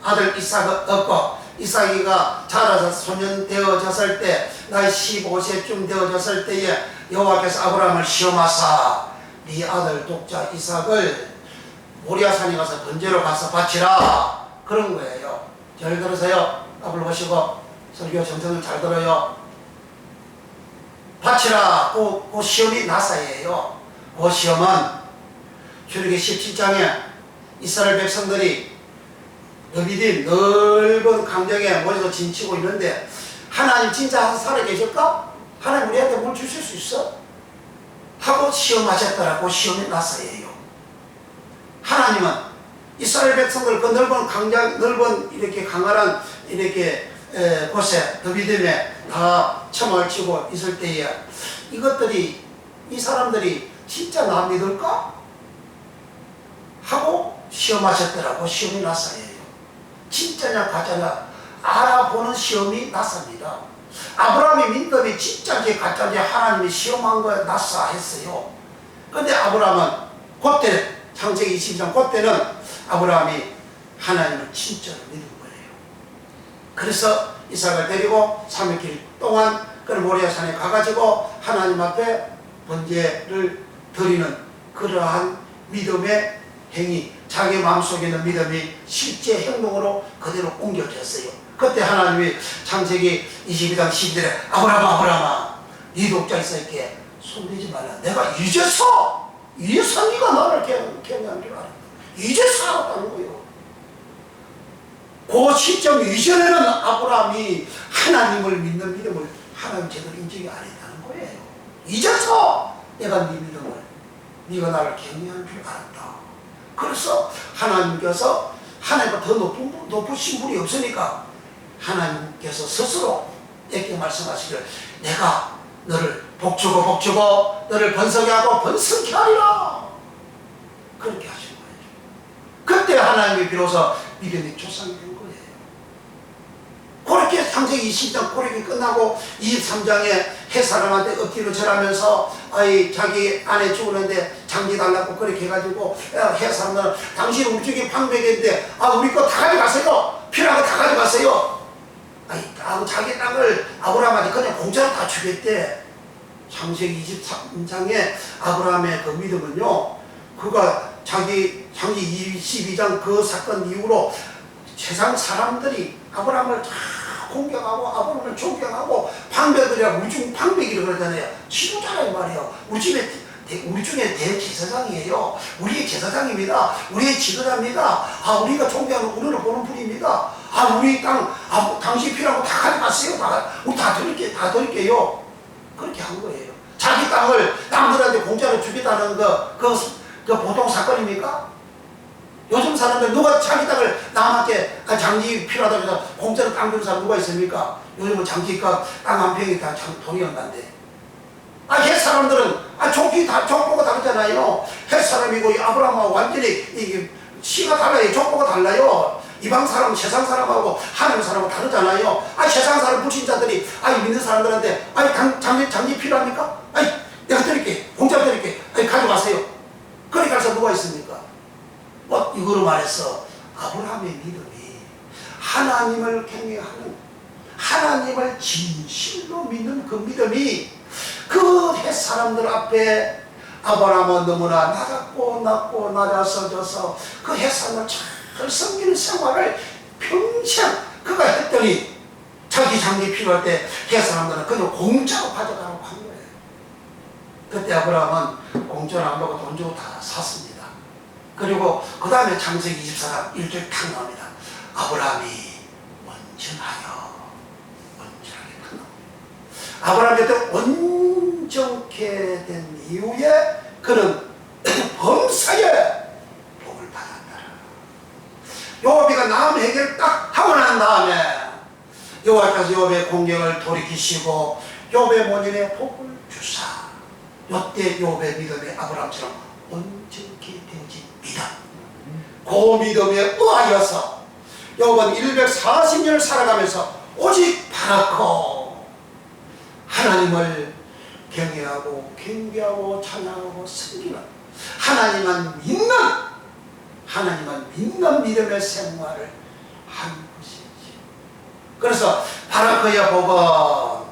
아들 이삭을 얻고, 이삭이가 자라서 소년 되어졌을 때, 나이 15세쯤 되어졌을 때에 여호와께서 아브라함을 시험하사 네 아들 독자 이삭을 모리아산에 가서 번제로 가서 바치라, 그런 거예요. 잘 들으세요. 앞을 보시고 설교 정성을 잘 들어요. 바치라. 그 시험이 나사예요. 그 시험은 출애굽기 17장에 이스라엘 백성들이 너비딘 넓은 강경에 머리도 진치고 있는데 하나님 진짜 살아계실까? 하나님 우리한테 뭘 주실 수 있어? 하고 시험하셨더라고. 시험이 나사예요. 하나님은 이스라엘 백성들 그 넓은 강장, 넓은 이렇게 강활한 이렇게 곳에 너비딘에 다 처막을 치고 있을 때에 이것들이, 이 사람들이 진짜 나 믿을까? 하고 시험하셨더라고. 시험이 나사예요. 진짜냐 가짜냐 알아보는 시험이 나사입니다. 아브라함이 믿음이 진짜인지 가짜인지 하나님이 시험한 거에 나사 했어요. 근데 아브라함은 그때 창세기 22장 그때는 아브라함이 하나님을 진짜로 믿은 거예요. 그래서 이삭을 데리고 3일 동안 그 모리아산에 가가지고 하나님 앞에 번제를 드리는 그러한 믿음의 행위, 자기 마음속에 있는 믿음이 실제 행동으로 그대로 옮겨졌어요. 그때 하나님이 창세기 22장 12절에 아브라함아 네 독자 이삭에게 손대지 말라. 내가 이제서 네가 나를 경외한 줄 알았다. 이제서 알았다는 거예요. 그 시점 이전에는 아브라함이 하나님을 믿는 믿음을 하나님 제대로 인정이 안 했다는 거예요. 이제서 내가 네 믿음을, 네가 나를 경외한 줄 알았다. 그래서 하나님께서, 하나님과 더 높으신 분이 없으니까 하나님께서 스스로 이렇게 말씀하시기를 내가 너를 복주고 너를 번성케 하고 번성케 하리라, 그렇게 하신 거예요. 그때 하나님이 비로소 믿음의 조상이 된 거예요. 그렇게 창세기 20장 그렇게 끝나고 23장에 햇사람한테 억지로 절하면서 자기 아내 죽었는데 장기 달라고 그렇게 해가지고 햇사람은 당신 우리 쪽에 방백인데 우리 거 다 가져가세요. 필요한 거 다 가져가세요. 자기 땅을 아브라함한테 그냥 공짜로 다 주겠대. 창세기 23장에 아브라함의 그 믿음은요, 그가 장기 22장 그 사건 이후로 세상 사람들이 아브라함을 다 공경하고 아브라함을 존경하고 방백이라고, 우리 중 방백이라고 그러잖아요. 지도자란 말이에요. 우리 중에 대제사장이에요. 우리의 제사장입니다. 우리의 지도자입니다. 우리가 존경하는 우리를 보는 분입니다. 우리 땅, 당신 필요한 거 다 가져가세요. 우리 다 드릴게요. 그렇게 한 거예요. 자기 땅을 남들한테 공짜로 주겠다는 그 보통 사건입니까? 요즘 사람들 누가 자기 땅을 남한테 장기 필요하다고 해서 공짜로 땅 주는 사람 누가 있습니까? 요즘은 장기값 땅 한 평이 다 돈이 얼마인데. 옛 사람들은 족보가 다르잖아요. 옛 사람이고 아브라함하고 완전히 이게 시가 달라요. 족보가 달라요. 이방 사람은 세상 사람하고 하나님 사람하고 다르잖아요. 세상 사람 불신자들이 믿는 사람들한테 장기 필요합니까? 내가 드릴게. 공짜로 드릴게. 가져가세요. 그렇게 해서 누가 있습니까? 이거로 말해서 아브라함의 믿음이 하나님을 경외하는, 하나님을 진실로 믿는 그 믿음이 그 햇사람들 앞에 아브라함은 너무나 낮고 낮아서져서 그 햇사람을 잘 섬기는 생활을 평생 그가 했더니 자기 장기 필요할 때 햇사람들은 그냥 공짜로 가져가라고 한 거예요. 그때 아브라함은 공짜로 안 받고 돈 주고 다 샀습니다. 그리고 그 다음에 창세기 24장 1절 탁 나옵니다. 아브라함이 온전하게 탁 나옵니다. 아브라함 곁에 온전케 된 이후에 그는 범사에 복을 받았다. 요비가 남 해결 딱 하고 난 다음에 여호와께서 욥의 공경을 돌이키시고 욥의 모년에 복을 주사, 요때 욥의 믿음이 아브라함처럼 온전케 되어진 믿음, 그 믿음에 의하여서 욥은 140년을 살아가면서 오직 바라고 하나님을 경외하고 경배하고 찬양하고 섬기는 하나님만 믿는 믿음의 생활을 한 것이지. 그래서 바라크의 복은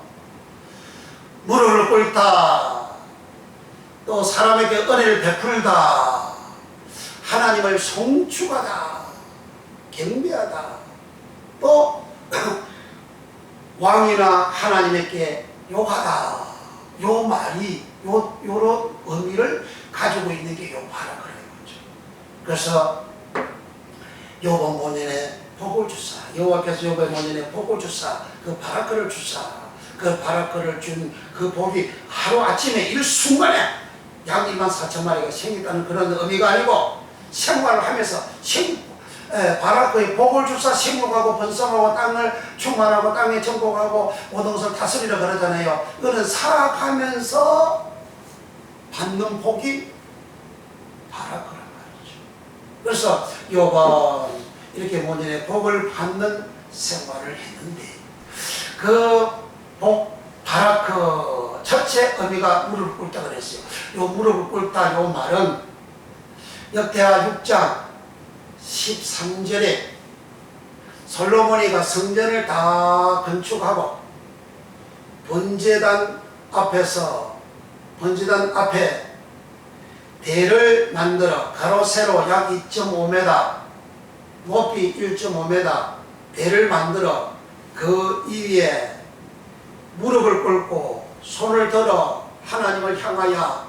무릎을 꿇다, 또 사람에게 은혜를 베풀다, 하나님을 송축하다, 경배하다, 또 왕이나 하나님에게 욕하다, 요 말이 요런 의미를 가지고 있는 게 요 바라크라는 거죠. 그래서 욥은 모년에 복을 주사, 여호와께서 욥의 모년에 복을 주사, 그 바라크를 주사, 그 바라크를 준 그 복이 하루아침에 일순간에 양 24,000마리가 생겼다는 그런 의미가 아니고 생활을 하면서 바라크의 복을 주사 생육하고 번성하고 땅을 충만하고 땅에 정복하고 모든 것을 다스리라 그러잖아요. 이거는 살아가면서 받는 복이 바라크란 말이죠. 그래서 욥은 이렇게 모년에 복을 받는 생활을 했는데 그 복, 바라크 첫째 의미가 무릎을 꿇다 그랬어요. 요 무릎을 꿇다 요 말은 역대하 6장 13절에 솔로몬이가 성전을 다 건축하고 번제단 앞에 대를 만들어 가로 세로 약 2.5m, 높이 1.5m 대를 만들어 그 위에 무릎을 꿇고 손을 들어 하나님을 향하여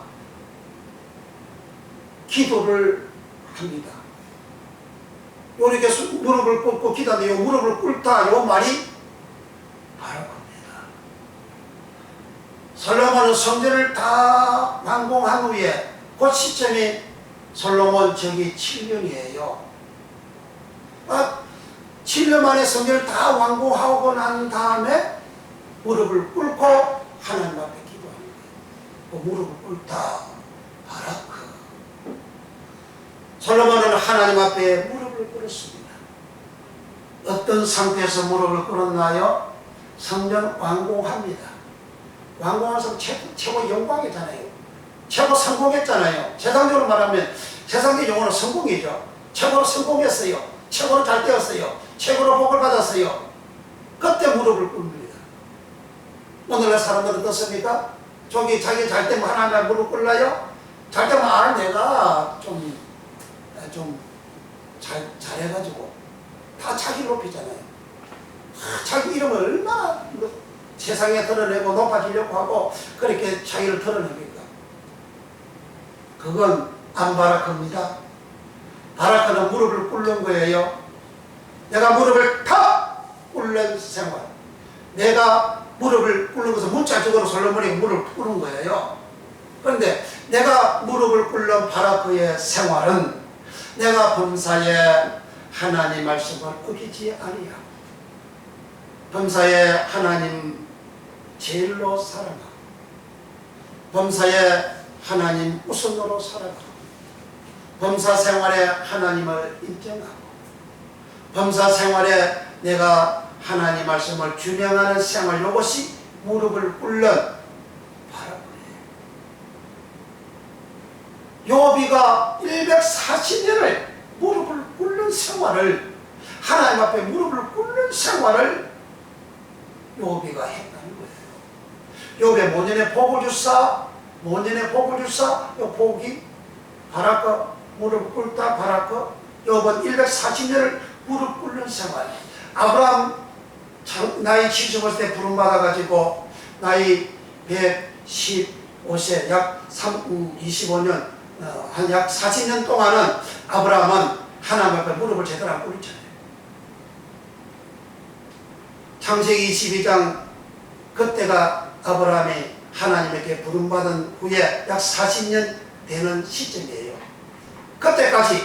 기도를 합니다. 이렇게 무릎을 꿇고 기도하는데 이 무릎을 꿇다 이 말이 바라크입니다. 솔로몬은 성전을 다 완공한 후에 그 시점이 솔로몬 저기 7년이에요. 7년 만에 성전을 다 완공하고 난 다음에 무릎을 꿇고 하나님 앞에 기도하는 거예요. 그 무릎을 꿇다 바라크. 솔로몬은 하나님 앞에 무릎을 꿇었습니다. 어떤 상태에서 무릎을 꿇었나요? 성전 완공합니다. 완공해서 최고 영광이잖아요. 최고 성공했잖아요. 세상적으로 말하면 세상의 용어는 성공이죠. 최고로 성공했어요. 최고로 잘 되었어요. 최고로 복을 받았어요. 그때 무릎을 꿇습니다. 오늘날 사람들은 어떻습니까? 자기 잘 때면 하나님 무릎 꿇나요? 잘 때면 내가 좀 잘해가지고 다 자기 높이잖아요. 자기 이름을 얼마나 세상에 드러내고 높아지려고 하고 그렇게 자기를 드러냅니까? 그건 안 바라크입니다. 바라크는 무릎을 꿇는 거예요. 내가 무릎을 탁 꿇는 생활. 내가 무릎을 꿇는 것은 문자적으로 솔로몬이 무릎을 꿇는 거예요. 그런데 내가 무릎을 꿇는 바라크의 생활은 내가 범사에 하나님 말씀을 어기지 아니하고 범사에 하나님 제일로 살아가고 범사에 하나님 우선으로 살아가고 범사 생활에 하나님을 인정하고 범사 생활에 내가 하나님 말씀을 준행하는 생활, 이것이 무릎을 꿇는 바라크예요. 욥이가 140년을 무릎을 꿇는 생활을, 하나님 앞에 무릎을 꿇는 생활을 욥이가 했다는 거예요. 욥의 모년에 복을 주사, 요 복이 바라크, 무릎 꿇다 바라크. 욥은 140년을 무릎 꿇는 생활. 아브라함 나이 75세 때 부름받아가지고 나이 115세 약 25년 한 약 40년 동안은 아브라함은 하나님 앞에 무릎을 제대로 안 꿇었잖아요. 창세기 22장 그때가 아브라함이 하나님에게 부름받은 후에 약 40년 되는 시점이에요. 그때까지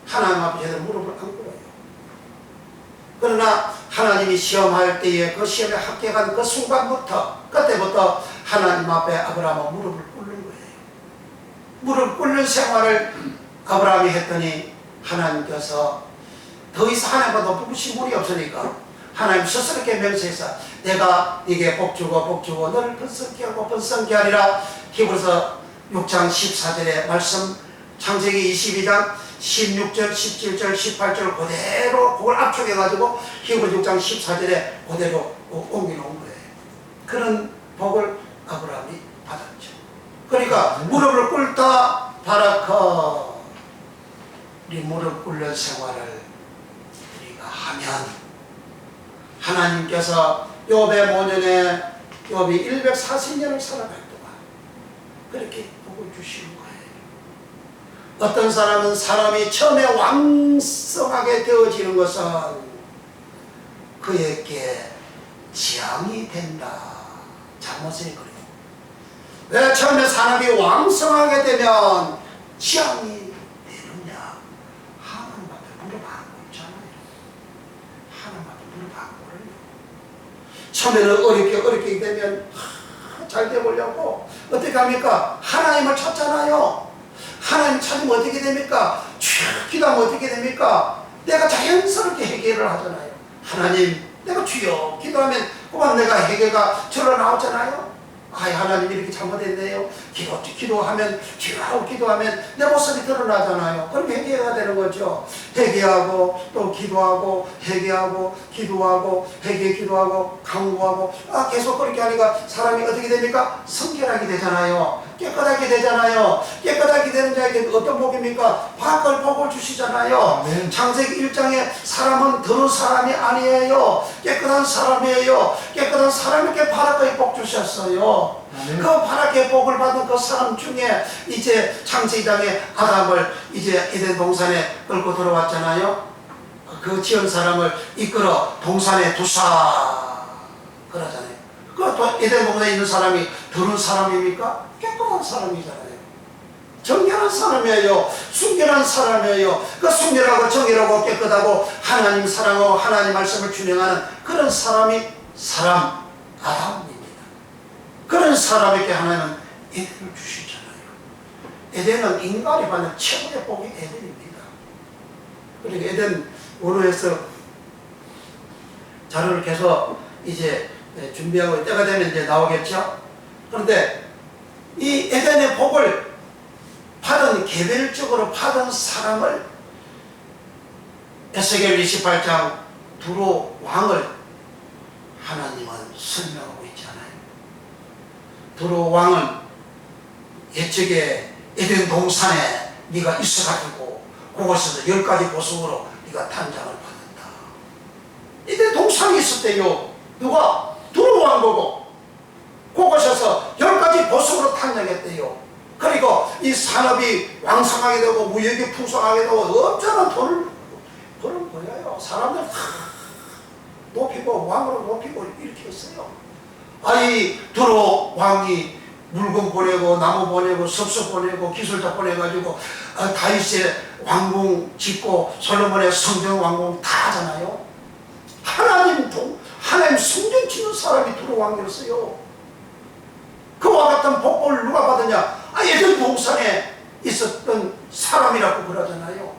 하나님 앞에 제대로 무릎을 꿇은 거예요. 그러나 하나님이 시험할 때에 그 시험에 합격한 그 순간부터, 그때부터 하나님 앞에 아브라함은 무릎을 꿇는 거예요. 무릎 꿇는 생활을 아브라함이 했더니 하나님께서 더 이상 하나님과 높은 신분이 없으니까 하나님 스스로께 명세해서 내가 네게 복주고 너를 번성케 하고 번성케 하리라. 히브리서 6장 14절의 말씀, 창세기 22장 16절, 17절, 18절 그대로 그걸 압축해가지고 히브리 6장 14절에 그대로 옮겨놓은 거예요. 그런 복을 아브라함이 받았죠. 그러니까 무릎을 꿇다 바라카, 우리 무릎 꿇는 생활을 우리가 하면 하나님께서 욥의 모년에 욥이 140년을 살아갈 동안 그렇게 복을 주시는 거예요. 어떤 사람은 사람이 처음에 왕성하게 되어지는 것은 그에게 재앙이 된다. 잘못을 그래요. 왜 처음에 사람이 왕성하게 되면 재앙이 되느냐? 하나님 앞에 무릎 꿇고 있잖아요. 하나님 앞에 무릎 꿇어요. 처음에는 어렵게 되면 잘 되보려고 어떻게 합니까? 하나님을 찾잖아요. 하나님 찾으면 어떻게 됩니까? 기도하면 어떻게 됩니까? 내가 자연스럽게 해결을 하잖아요. 하나님, 내가 주여 기도하면 그만 내가 해결가 절로 나오잖아요. 하나님 이렇게 잘못했네요. 기도하면 기도하면 내 모습이 드러나잖아요. 그럼 회개가 되는 거죠. 회개하고 또 기도하고 회개하고 기도하고 기도하고 강구하고 계속 그렇게 하니까 사람이 어떻게 됩니까? 성결하게 되잖아요. 깨끗하게 되잖아요. 깨끗하게 되는 자에게 어떤 복입니까? 밖을 복을 주시잖아요. 네. 창세기 1장에 사람은 더러운 사람이 아니에요. 깨끗한 사람이에요. 깨끗한 사람에게 바라크의 복 주셨어요. 네. 그 바라크의 복을 받은 그 사람 중에 이제 창세기 2장에 아담을 이제 에덴 동산에 끌고 들어왔잖아요. 그 지은 사람을 이끌어 동산에 두사 그러잖아요. 그 에덴 동산에 있는 사람이 더러운 사람입니까? 깨끗한 사람이잖아요. 정결한 사람이에요. 순결한 사람이에요. 그 순결하고 정결하고 깨끗하고 하나님 사랑하고 하나님 말씀을 준행하는 그런 사람이 사람 아담입니다. 그런 사람에게 하나님은 에덴을 주시잖아요. 에덴은 인간이 받는 최고의 복이 에덴입니다. 그러니까 에덴 원어에서 자료를 계속 이제 준비하고 때가 되면 이제 나오겠죠. 그런데 이 에덴의 복을 받은, 개별적으로 받은 사람을 에스겔 28장 두로 왕을 하나님은 설명하고 있잖아요. 두로 왕은 예측에 에덴 동산에 네가 있어가지고 그곳에서 10가지 보석으로 네가 단장을 받았다. 에덴 동산이 있었대요. 누가? 두로 왕 보고 그곳에서 10가지 보석으로 탄장했대요. 그리고 이 산업이 왕성하게 되고 무역이 풍성하게 되고 엄청난 돈을 벌어요. 사람들 다 높이고 왕으로 높이고 이렇게 했어요. 두로 왕이 물건 보내고 나무 보내고 섭수 보내고 기술자 보내가지고 다윗의 왕궁 짓고 솔로몬의 성전 왕궁 다 하잖아요. 하나님 성전 짓는 사람이 두로 왕이었어요. 그와 같은 복을 누가 받느냐? 에덴 동산에 있었던 사람이라고 그러잖아요.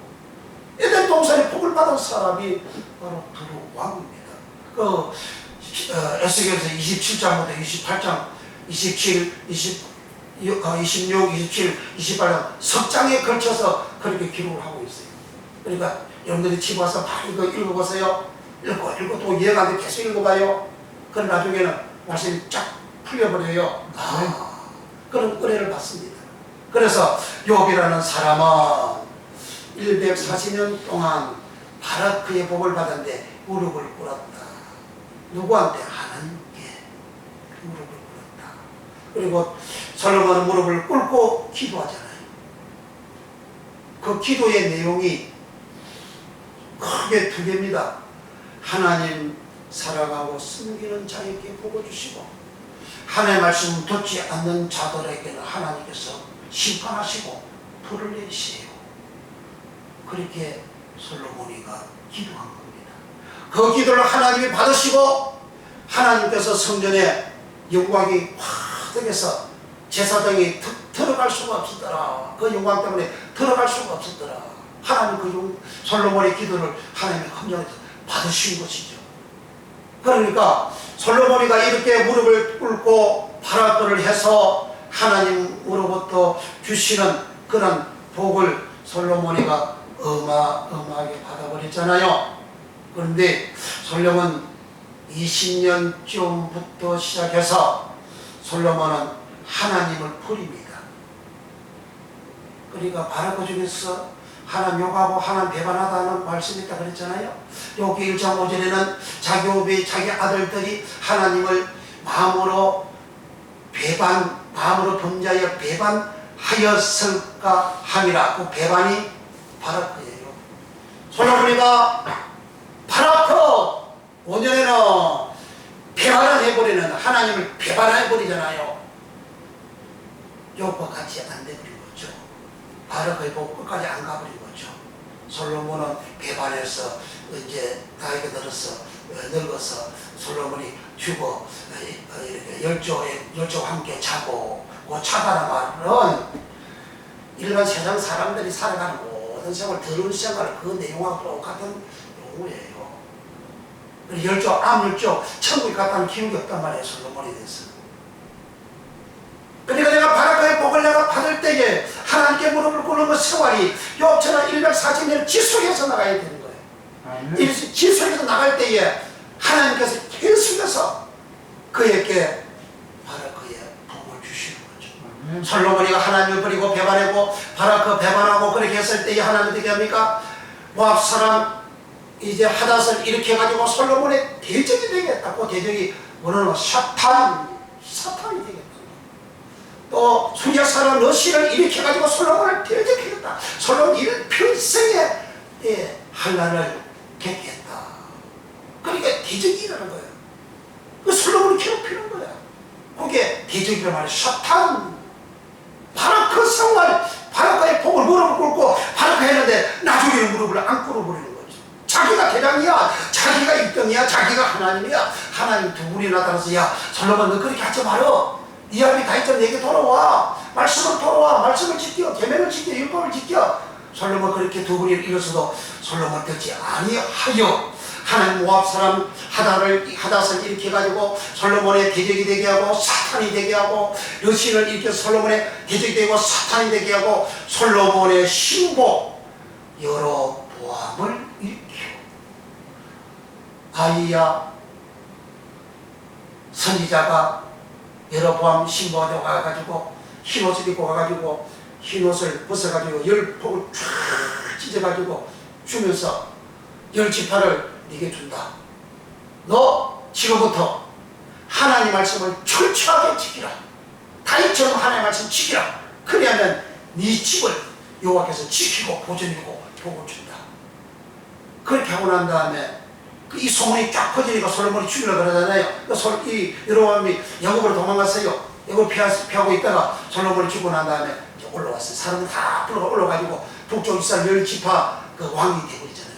에덴 동산에 복을 받은 사람이 바로 두로 왕입니다. 에스겔에서 27장부터 28장 27, 26, 27, 28장 석 장에 걸쳐서 그렇게 기록을 하고 있어요. 그러니까 여러분들이 집 와서 다 이거 읽어보세요. 읽고 또 이해가 안 돼 계속 읽어봐요. 그럼 나중에는 말씀이 쫙 풀려버려요. 그런 은혜를 받습니다. 그래서 욥이라는 사람은 140년 동안 바라크의 복을 받았는데 무릎을 꿇었다. 누구한테? 하나님께 무릎을 꿇었다. 그리고 솔로몬은 무릎을 꿇고 기도하잖아요. 그 기도의 내용이 크게 두 개입니다. 하나님 사랑하고 섬기는 자에게 복을 주시고 하나님의 말씀 듣지 않는 자들에게는 하나님께서 심판하시고 불을 내리세요. 그렇게 솔로몬이가 기도한 겁니다. 그 기도를 하나님이 받으시고 하나님께서 성전에 영광이 화덕해서 제사장이 들어갈 수가 없었더라. 그 영광 때문에 들어갈 수가 없었더라. 하나님 솔로몬의 기도를 하나님이 감정해서 받으신 것이죠. 그러니까 솔로몬이가 이렇게 무릎을 꿇고 발악을 해서 하나님으로부터 주시는 그런 복을 솔로몬이가 어마어마하게 받아버렸잖아요. 그런데 솔로몬 20년쯤부터 시작해서 솔로몬은 하나님을 버립니다. 그러니까 바라고 중에서 하나님 욕하고 하나님 배반하다는 말씀이 있다 그랬잖아요. 여기 1장 5절에는 자기 오비 자기 아들들이 하나님을 마음으로 범죄하여 배반하였을까 함이라. 그 배반이 바라크예요. 솔로몬이가 바라크 5년에는 배반을 해버리는, 하나님을 배반해버리잖아요. 욥과 같이 안 돼버린 거죠. 바라크의 복 끝까지 안 가버린 거죠. 솔로몬은 배반해서 이제 나이가 늙어서 솔로몬이 죽어 이렇게 열조와 함께 자고, 그 자다는 말은 일반 세상 사람들이 살아가는 모든 생활, 더러운 생활, 그 내용하고 똑같은 용어예요. 열조, 암열조, 천국에 갔다는 기억이 없단 말이에요. 솔로몬에 대해서. 그러니까 내가 바라크의 복을 내가 받을 때에 하나님께 무릎을 꿇는 그 세월이 욥처럼 140년을 지속해서 나가야 되는 거예요. 지속해서 나갈 때에 하나님께서 계속해서 그에게 바라크의 복을 주시는 거죠. 솔로몬이가 하나님을 버리고 배반하고 바라크 배반하고 그렇게 했을 때에 하나님 어떻게 합니까? 모압 사람 이제 하닷을 일으켜가지고 솔로몬의 대적이 되겠다. 그 대적이 뭐냐면 사탄이 되겠다. 또 수리아 사람 러시아를 일으켜가지고 솔로몬을 대적하겠다. 솔로몬 이런 평생에 환난을 겪겠다. 그러니까 대적이 일어나는 거예요. 그 솔로몬을 괴롭히는 거야. 그게 대적이란 말이야. 사탄. 바라크 생활, 바라크의 복을 무릎을 꿇고 바라크 했는데 나중에는 무릎을 안 꿇어버리는 거죠. 자기가 대장이야, 자기가 1등이야, 자기가 하나님이야. 하나님 두 분이 나타나서 야 솔로몬 너 그렇게 하지 말어. 네 아비 다윗처럼 내게 돌아와. 말씀을 돌아와. 말씀을 지켜. 계명을 지켜. 율법을 지켜. 솔로몬 그렇게 두 분이 일어서도 솔로몬 듣지 아니하여 하나님 모압 사람 하닷을 일으켜가지고 솔로몬의 대적이 되게 하고 사탄이 되게 하고 여신을 일으켜서 솔로몬의 대적이 되고 사탄이 되게 하고 솔로몬의 신복 여로보암을 일으켜 아이야 선지자가 여로보암 신부가 되어 가가지고 흰옷을 입고 가가지고 흰옷을 벗어가지고 열 폭을 쫙 찢어가지고 주면서 10지파를 네게 준다. 너 지금부터 하나님 말씀을 철저하게 지키라. 다윗처럼 하나님 말씀 지키라. 그래야면 네 집을 여호와께서 지키고 보존하고 복을 준다. 그렇게 하고 난 다음에 이 소문이 쫙 퍼지니까 솔로몬이 죽이려고 그러잖아요. 이 여로보암이 영국으로 도망갔어요. 영국을 피하고 있다가 솔로몬이 죽고 난 다음에 이제 올라왔어요. 사람들 다 올라가지고 북쪽 이스라엘 10지파 그 왕이 되버리잖아요.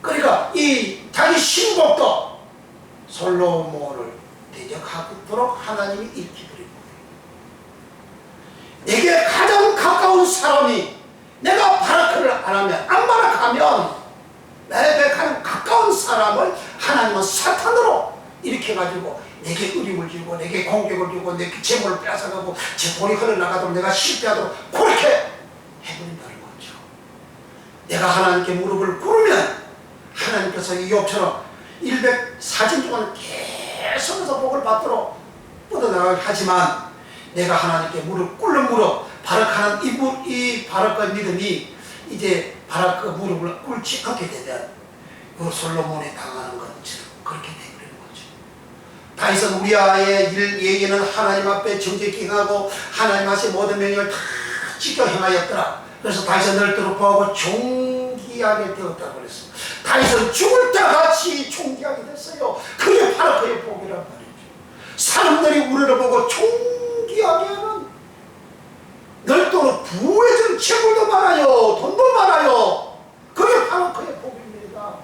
그러니까 이 자기 신복도 솔로몬을 대적하도록 하나님이 일으켜버린 거예요. 내게 가장 가까운 사람이 내가 바라크를 안 하면, 안 바라크하면 내게 가장 가까운 사람을 하나님은 사탄으로 일으켜가지고 내게 의림을 주고 내게 공격을 주고 내게 재물을 빼앗아가고 제 돈이 흘러나가도록 내가 실패하도록 그렇게 해버린다는 거죠. 내가 하나님께 무릎을 꿇으면 하나님께서 이 욥처럼 140년 동안 계속해서 복을 받도록 뻗어나가게 하지만 내가 하나님께 무릎 꿇는 무릎 바라크하는 이 바라크의 믿음이 이제 바라크 무릎을 꿇지 않게 되면 그 솔로몬에 당하는 것처럼 그렇게 되버리는 거죠. 다윗은 우리아의 얘기는 하나님 앞에 정직히 행하고 하나님 하신 모든 명령을 다 지켜 행하였더라. 그래서 다윗은 널 보고 존귀하게 되었다고 그랬어요. 다윗은 죽을 때같이 존귀하게 됐어요. 그게 바로 그의 복이란 말이죠. 사람들이 우리를 보고 존귀하게는 별도로 부해진 채굴도 많아요. 돈도 많아요. 그게 바로 그의 복입니다.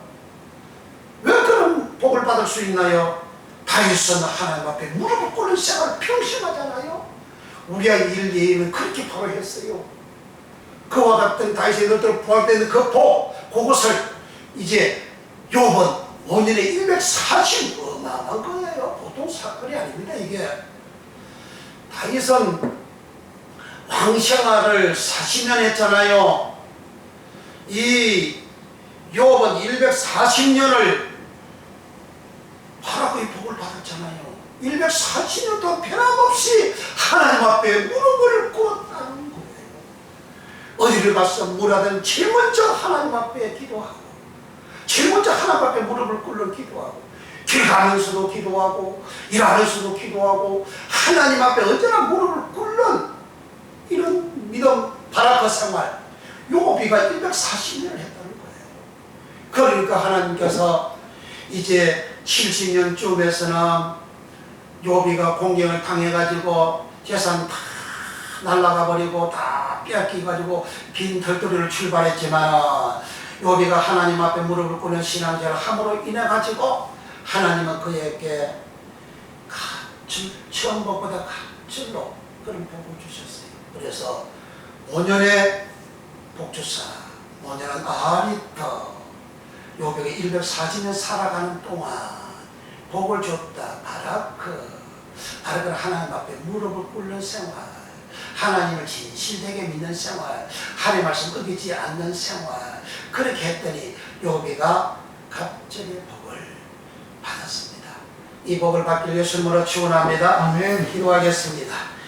왜 그런 복을 받을 수 있나요? 다윗은 하나님 앞에 무릎을 꿇는 생활을 평생하잖아요. 우리가 일예는 그렇게 바로 했어요. 그와 같은 다윗의 너희들 부활되는 그 복, 그것을 이제 욥은 5년에 140 어마어마한 거예요. 보통 사건이 아닙니다. 이게 다윗은 왕생활을 40년 했잖아요. 이 욥은 140년을 바로 그 복을 받았잖아요. 140년 동안 변함없이 하나님 앞에 무릎을 꿇었다는 거예요. 어디를 가서 뭐라든 제일 먼저 하나님 앞에 기도하고, 제일 먼저 하나님 앞에 무릎을 꿇는 기도하고, 길 가면서도 기도하고, 일하면서도 기도하고, 하나님 앞에 언제나 무릎을 꿇는 이런 믿음 바라크 생활, 욥이가 140년을 했다는 거예요. 그러니까 하나님께서 이제 70년쯤에서는 욥이가 공경을 당해가지고 재산 다 날라가 버리고 다 빼앗기가지고 빈 털터리를 출발했지만, 욥이가 하나님 앞에 무릎을 꿇는 신앙생활을 함으로 인해가지고 하나님은 그에게 처음 것보다 갑절로 그런 복을 주셨어요. 그래서 5년의 복주사, 5년은 아리터, 욥에게 140년 살아가는 동안 복을 줬다. 바라크는 하나님 앞에 무릎을 꿇는 생활, 하나님을 진실되게 믿는 생활, 하나님의 말씀 어기지 않는 생활, 그렇게 했더니 욥이가 갑절의 복을 받았습니다. 이 복을 받길 예수님으로 축원합니다. 아멘. 기도하겠습니다.